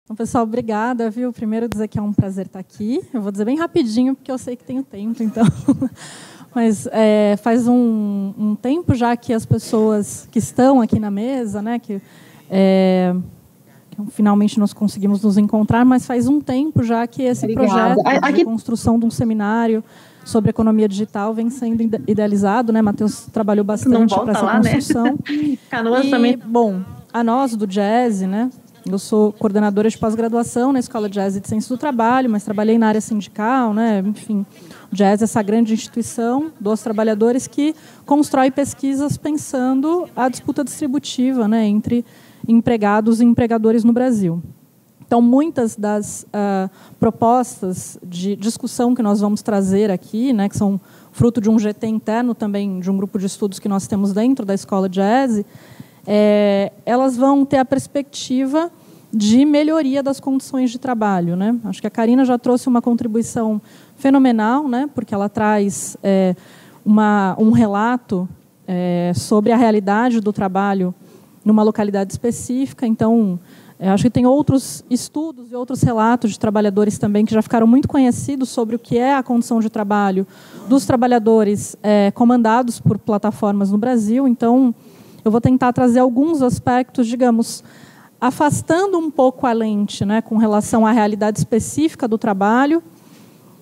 Então, pessoal, obrigada, viu? Primeiro dizer que é um prazer estar aqui. Eu vou dizer bem rapidinho, porque eu sei que tenho tempo, então. Mas faz um tempo já que as pessoas que estão aqui na mesa, né, que finalmente nós conseguimos nos encontrar, mas faz um tempo já que esse projeto de construção de um seminário sobre economia digital vem sendo idealizado, né? Matheus trabalhou bastante para essa construção. Né? Canoas também. Bom, a nós do Jazz, né? Eu sou coordenadora de pós-graduação na Escola Jazz de Ciências do Trabalho, mas trabalhei na área sindical, né? Enfim, o Jazz é essa grande instituição dos trabalhadores que constrói pesquisas pensando a disputa distributiva, né, entre empregados e empregadores no Brasil. Então, muitas das propostas de discussão que nós vamos trazer aqui, né, que são fruto de um GT interno também, de um grupo de estudos que nós temos dentro da Escola Jazz, elas vão ter a perspectiva de melhoria das condições de trabalho, né? Acho que a Karina já trouxe uma contribuição fenomenal, né? Porque ela traz um relato sobre a realidade do trabalho numa localidade específica. Então, acho que tem outros estudos e outros relatos de trabalhadores também que já ficaram muito conhecidos sobre o que é a condição de trabalho dos trabalhadores comandados por plataformas no Brasil. Então, eu vou tentar trazer alguns aspectos, digamos, afastando um pouco a lente, né, com relação à realidade específica do trabalho,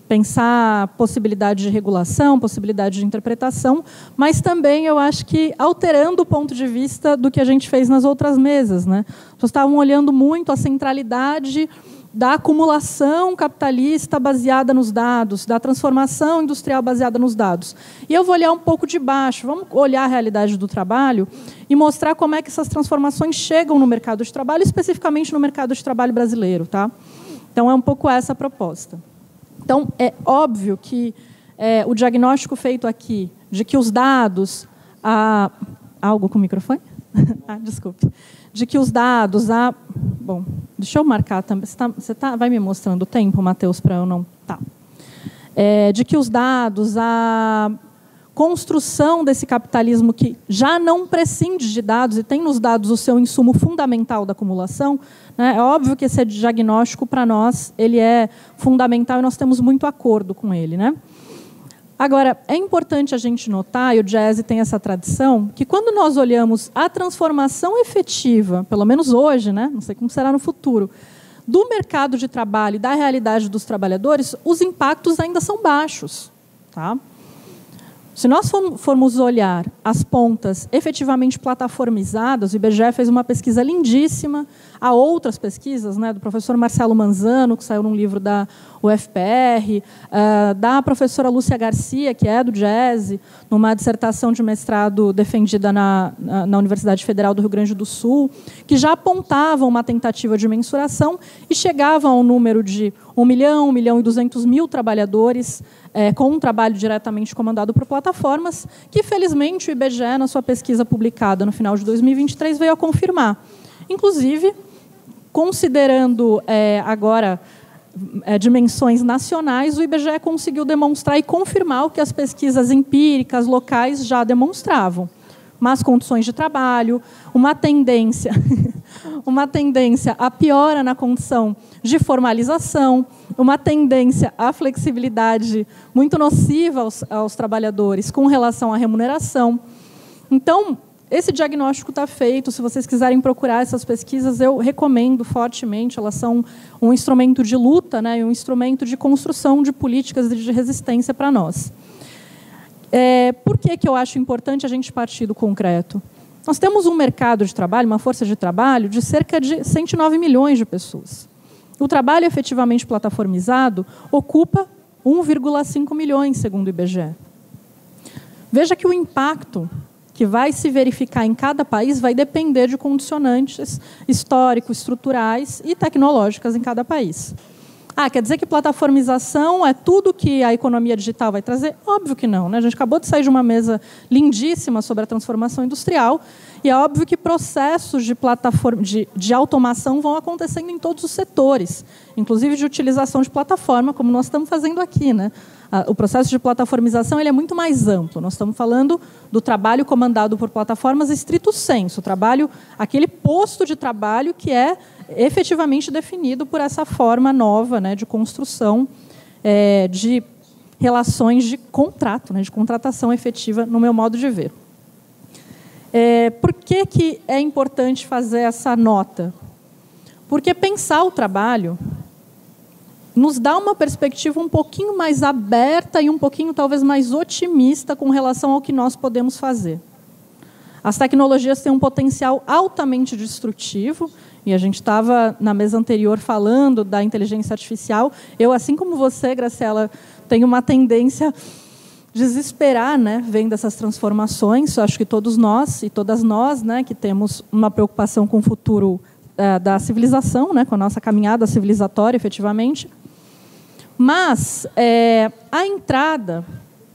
pensar possibilidade de regulação, possibilidade de interpretação, mas também, eu acho que, alterando o ponto de vista do que a gente fez nas outras mesas. Né? Vocês estavam olhando muito a centralidade da acumulação capitalista baseada nos dados, da transformação industrial baseada nos dados. E eu vou olhar um pouco de baixo, vamos olhar a realidade do trabalho e mostrar como é que essas transformações chegam no mercado de trabalho, especificamente no mercado de trabalho brasileiro. Tá? Então, é um pouco essa a proposta. Então, é óbvio que o diagnóstico feito aqui de que os dados... Algo com o microfone? Desculpe. De que os dados... Bom, deixa eu marcar também. Você vai me mostrando o tempo, Matheus, para eu não... Tá. De que os dados, a construção desse capitalismo que já não prescinde de dados e tem nos dados o seu insumo fundamental da acumulação, né, é óbvio que esse diagnóstico, para nós, ele é fundamental e nós temos muito acordo com ele. Né? Agora, é importante a gente notar, e o Jazz tem essa tradição, que quando nós olhamos a transformação efetiva, pelo menos hoje, né, não sei como será no futuro, do mercado de trabalho e da realidade dos trabalhadores, os impactos ainda são baixos. Tá? Se nós formos olhar as pontas efetivamente plataformizadas, o IBGE fez uma pesquisa lindíssima, há outras pesquisas, né, do professor Marcelo Manzano, que saiu num livro da UFPR, da professora Lúcia Garcia, que é do Jazz, numa dissertação de mestrado defendida na Universidade Federal do Rio Grande do Sul, que já apontavam uma tentativa de mensuração e chegavam ao número de 1 milhão e 200 mil trabalhadores com um trabalho diretamente comandado por plataformas, que, felizmente, o IBGE, na sua pesquisa publicada no final de 2023, veio a confirmar. Inclusive, considerando agora dimensões nacionais, o IBGE conseguiu demonstrar e confirmar o que as pesquisas empíricas locais já demonstravam. Más condições de trabalho, uma tendência à piora na condição de formalização, uma tendência à flexibilidade muito nociva aos trabalhadores com relação à remuneração. Então, esse diagnóstico está feito. Se vocês quiserem procurar essas pesquisas, eu recomendo fortemente. Elas são um instrumento de luta, né, e um instrumento de construção de políticas de resistência para nós. Por que eu acho importante a gente partir do concreto? Nós temos um mercado de trabalho, uma força de trabalho, de cerca de 109 milhões de pessoas. O trabalho efetivamente plataformizado ocupa 1,5 milhões, segundo o IBGE. Veja que o impacto que vai se verificar em cada país vai depender de condicionantes históricos, estruturais e tecnológicas em cada país. Quer dizer que plataformização é tudo que a economia digital vai trazer? Óbvio que não. Né? A gente acabou de sair de uma mesa lindíssima sobre a transformação industrial e é óbvio que processos de automação vão acontecendo em todos os setores, inclusive de utilização de plataforma, como nós estamos fazendo aqui. Né? O processo de plataformização ele é muito mais amplo. Nós estamos falando do trabalho comandado por plataformas estrito sensu, aquele posto de trabalho que é efetivamente definido por essa forma nova, né, de construção de relações de contrato, né, de contratação efetiva, no meu modo de ver. Por que é importante fazer essa nota? Porque pensar o trabalho nos dá uma perspectiva um pouquinho mais aberta e um pouquinho, talvez, mais otimista com relação ao que nós podemos fazer. As tecnologias têm um potencial altamente destrutivo, e a gente estava, na mesa anterior, falando da inteligência artificial. Eu, assim como você, Graciela, tenho uma tendência a desesperar, né, vendo essas transformações. Eu acho que todos nós e todas nós, né, que temos uma preocupação com o futuro da civilização, né, com a nossa caminhada civilizatória, efetivamente. Mas a entrada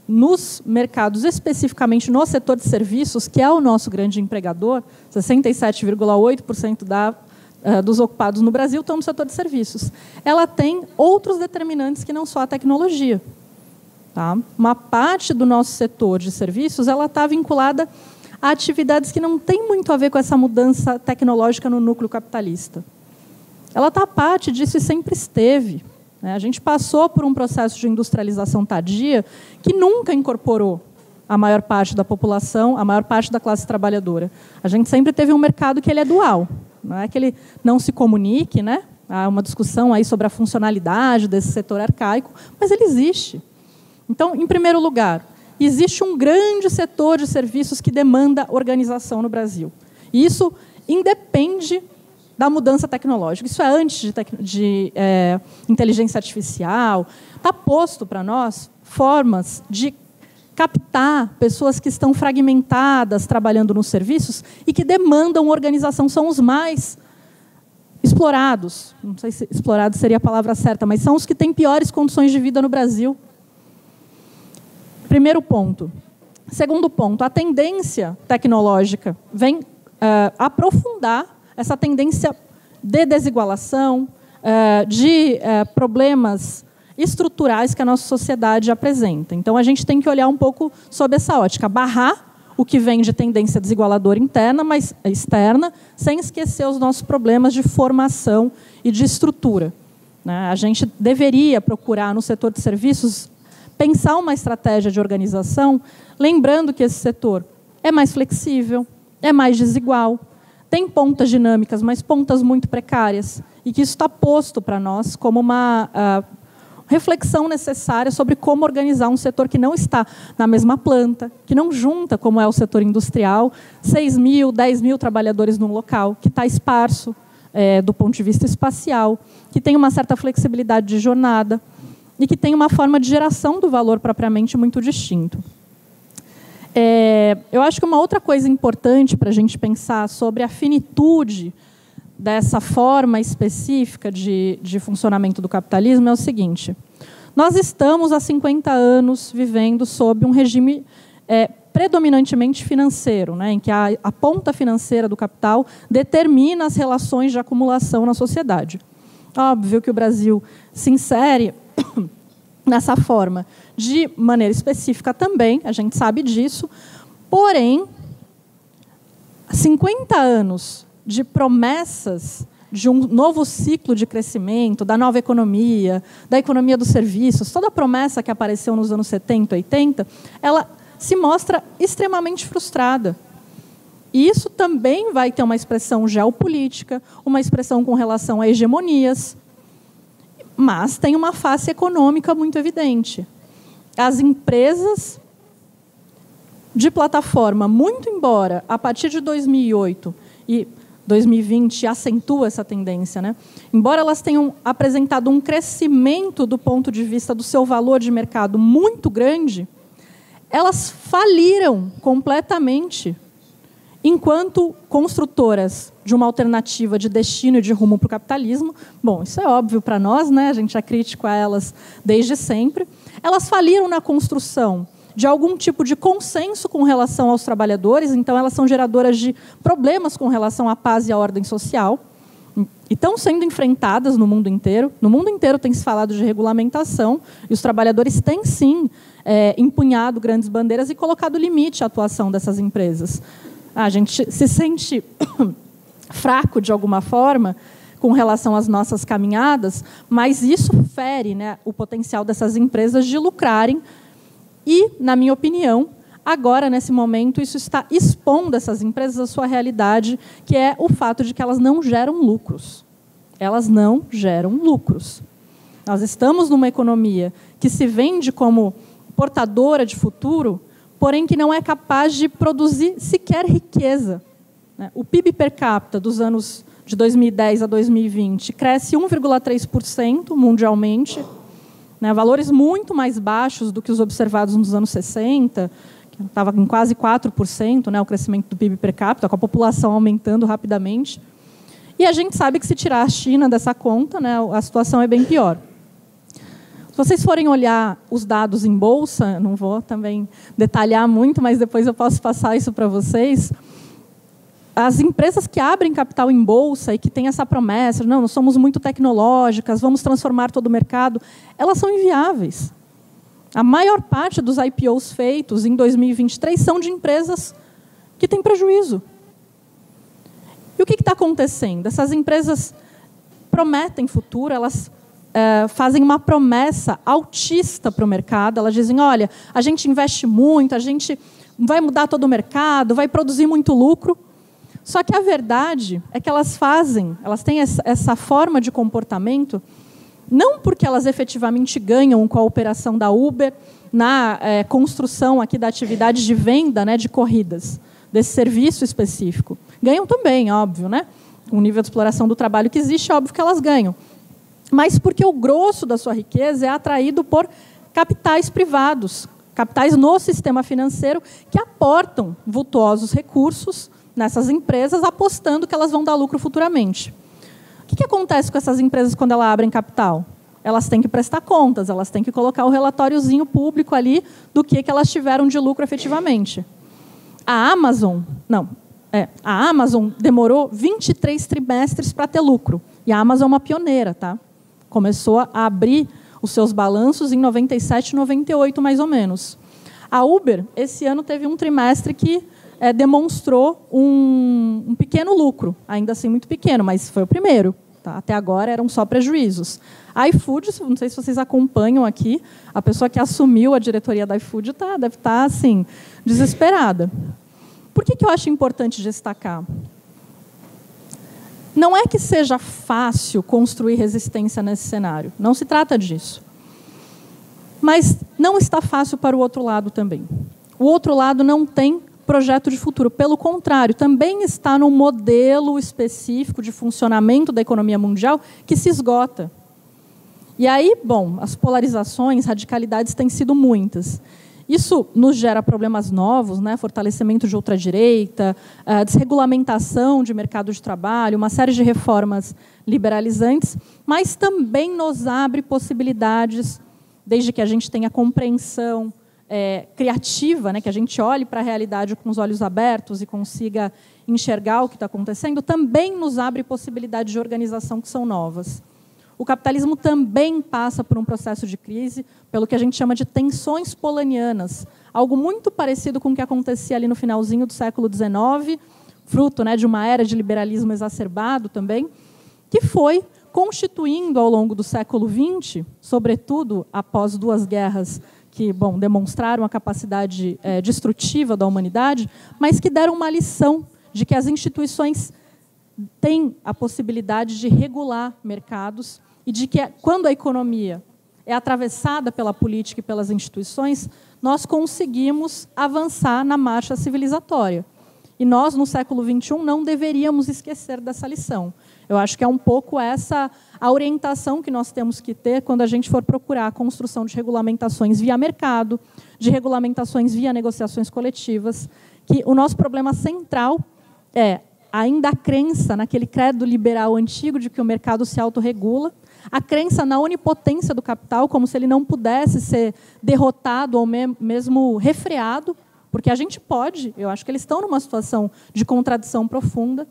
nos mercados, especificamente no setor de serviços, que é o nosso grande empregador, 67,8% dos ocupados no Brasil estão no setor de serviços. Ela tem outros determinantes que não só a tecnologia. Tá? Uma parte do nosso setor de serviços ela está vinculada a atividades que não têm muito a ver com essa mudança tecnológica no núcleo capitalista. Ela está parte disso e sempre esteve. A gente passou por um processo de industrialização tardia que nunca incorporou a maior parte da população, a maior parte da classe trabalhadora. A gente sempre teve um mercado que ele é dual. Não é que ele não se comunique, né? Há uma discussão aí sobre a funcionalidade desse setor arcaico, mas ele existe. Então, em primeiro lugar, existe um grande setor de serviços que demanda organização no Brasil. E isso independe da mudança tecnológica. Isso é antes de inteligência artificial. Está posto para nós formas de captar pessoas que estão fragmentadas trabalhando nos serviços e que demandam organização. São os mais explorados. Não sei se explorados seria a palavra certa, mas são os que têm piores condições de vida no Brasil. Primeiro ponto. Segundo ponto, a tendência tecnológica vem aprofundar essa tendência de desigualação, de problemas estruturais que a nossa sociedade apresenta. Então, a gente tem que olhar um pouco sob essa ótica, barrar o que vem de tendência desigualadora interna, mas externa, sem esquecer os nossos problemas de formação e de estrutura. A gente deveria procurar, no setor de serviços, pensar uma estratégia de organização, lembrando que esse setor é mais flexível, é mais desigual, tem pontas dinâmicas, mas pontas muito precárias, e que isso está posto para nós como uma reflexão necessária sobre como organizar um setor que não está na mesma planta, que não junta, como é o setor industrial, 6 mil, 10 mil trabalhadores num local, que está esparso do ponto de vista espacial, que tem uma certa flexibilidade de jornada e que tem uma forma de geração do valor propriamente muito distinto. Eu acho que uma outra coisa importante para a gente pensar sobre a finitude dessa forma específica de funcionamento do capitalismo é o seguinte. Nós estamos há 50 anos vivendo sob um regime predominantemente financeiro, né, em que a ponta financeira do capital determina as relações de acumulação na sociedade. Óbvio que o Brasil se insere nessa forma de maneira específica também, a gente sabe disso, porém, 50 anos de promessas de um novo ciclo de crescimento, da nova economia, da economia dos serviços, toda a promessa que apareceu nos anos 70, 80, ela se mostra extremamente frustrada. E isso também vai ter uma expressão geopolítica, uma expressão com relação a hegemonias, mas tem uma face econômica muito evidente. As empresas de plataforma, muito embora a partir de 2008 e 2020 acentua essa tendência, né? Embora elas tenham apresentado um crescimento do ponto de vista do seu valor de mercado muito grande, elas faliram completamente enquanto construtoras de uma alternativa de destino e de rumo para o capitalismo. Bom, isso é óbvio para nós, né? A gente é crítico a elas desde sempre. Elas faliram na construção de algum tipo de consenso com relação aos trabalhadores, então elas são geradoras de problemas com relação à paz e à ordem social, e estão sendo enfrentadas no mundo inteiro. No mundo inteiro tem se falado de regulamentação, e os trabalhadores têm, sim, empunhado grandes bandeiras e colocado limite à atuação dessas empresas. A gente se sente fraco, de alguma forma, com relação às nossas caminhadas, mas isso fere, né, o potencial dessas empresas de lucrarem. E, na minha opinião, agora, nesse momento, isso está expondo essas empresas à sua realidade, que é o fato de que elas não geram lucros. Elas não geram lucros. Nós estamos numa economia que se vende como portadora de futuro, porém que não é capaz de produzir sequer riqueza. O PIB per capita dos anos de 2010 a 2020 cresce 1,3% mundialmente, né, valores muito mais baixos do que os observados nos anos 60, que estava em quase 4%, né, o crescimento do PIB per capita, com a população aumentando rapidamente. E a gente sabe que, se tirar a China dessa conta, né, a situação é bem pior. Se vocês forem olhar os dados em bolsa, não vou também detalhar muito, mas depois eu posso passar isso para vocês. As empresas que abrem capital em bolsa e que têm essa promessa, não, nós somos muito tecnológicas, vamos transformar todo o mercado, elas são inviáveis. A maior parte dos IPOs feitos em 2023 são de empresas que têm prejuízo. E o que está acontecendo? Essas empresas prometem futuro, elas fazem uma promessa altista para o mercado. Elas dizem, olha, a gente investe muito, a gente vai mudar todo o mercado, vai produzir muito lucro. Só que a verdade é que elas têm essa forma de comportamento, não porque elas efetivamente ganham com a operação da Uber na construção aqui da atividade de venda, né, de corridas, desse serviço específico. Ganham também, óbvio, né? Com o nível de exploração do trabalho que existe, é óbvio que elas ganham. Mas porque o grosso da sua riqueza é atraído por capitais privados, capitais no sistema financeiro, que aportam vultuosos recursos nessas empresas, apostando que elas vão dar lucro futuramente. O que acontece com essas empresas quando elas abrem capital? Elas têm que prestar contas, elas têm que colocar o relatóriozinho público ali do que elas tiveram de lucro efetivamente. A Amazon demorou 23 trimestres para ter lucro. E a Amazon é uma pioneira, tá? Começou a abrir os seus balanços em 97, 98, mais ou menos. A Uber, esse ano, teve um trimestre que demonstrou um pequeno lucro, ainda assim muito pequeno, mas foi o primeiro. Tá? Até agora eram só prejuízos. A iFood, não sei se vocês acompanham aqui, a pessoa que assumiu a diretoria da iFood deve estar assim, desesperada. Por que eu acho importante destacar? Não é que seja fácil construir resistência nesse cenário, não se trata disso. Mas não está fácil para o outro lado também. O outro lado não tem projeto de futuro, pelo contrário, também está num modelo específico de funcionamento da economia mundial que se esgota. E aí, bom, as polarizações, radicalidades têm sido muitas. Isso nos gera problemas novos, né? Fortalecimento de ultradireita, desregulamentação de mercado de trabalho, uma série de reformas liberalizantes, mas também nos abre possibilidades, desde que a gente tenha compreensão criativa, né? Que a gente olhe para a realidade com os olhos abertos e consiga enxergar o que está acontecendo, também nos abre possibilidades de organização que são novas. O capitalismo também passa por um processo de crise, pelo que a gente chama de tensões polanianas, algo muito parecido com o que acontecia ali no finalzinho do século XIX, fruto, né, de uma era de liberalismo exacerbado também, que foi constituindo ao longo do século XX, sobretudo após duas guerras que, bom, demonstraram a capacidade destrutiva da humanidade, mas que deram uma lição de que as instituições têm a possibilidade de regular mercados e de que, quando a economia é atravessada pela política e pelas instituições, nós conseguimos avançar na marcha civilizatória. E nós, no século XXI, não deveríamos esquecer dessa lição. Eu acho que é um pouco essa a orientação que nós temos que ter quando a gente for procurar a construção de regulamentações via mercado, de regulamentações via negociações coletivas, que o nosso problema central é ainda a crença naquele credo liberal antigo de que o mercado se autorregula, a crença na onipotência do capital, como se ele não pudesse ser derrotado ou mesmo refreado, porque a gente pode, eu acho que eles estão numa situação de contradição profunda,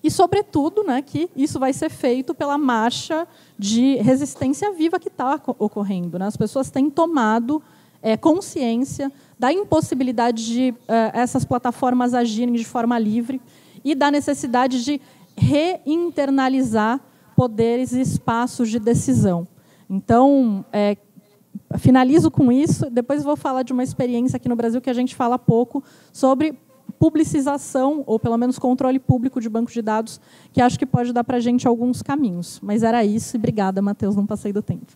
e, sobretudo, né, que isso vai ser feito pela marcha de resistência viva que está ocorrendo. Né? As pessoas têm tomado consciência da impossibilidade de essas plataformas agirem de forma livre e da necessidade de reinternalizar poderes e espaços de decisão. Então, finalizo com isso, depois vou falar de uma experiência aqui no Brasil que a gente fala pouco sobre publicização, ou pelo menos controle público de banco de dados, que acho que pode dar para a gente alguns caminhos. Mas era isso, e obrigada, Matheus, não passei do tempo.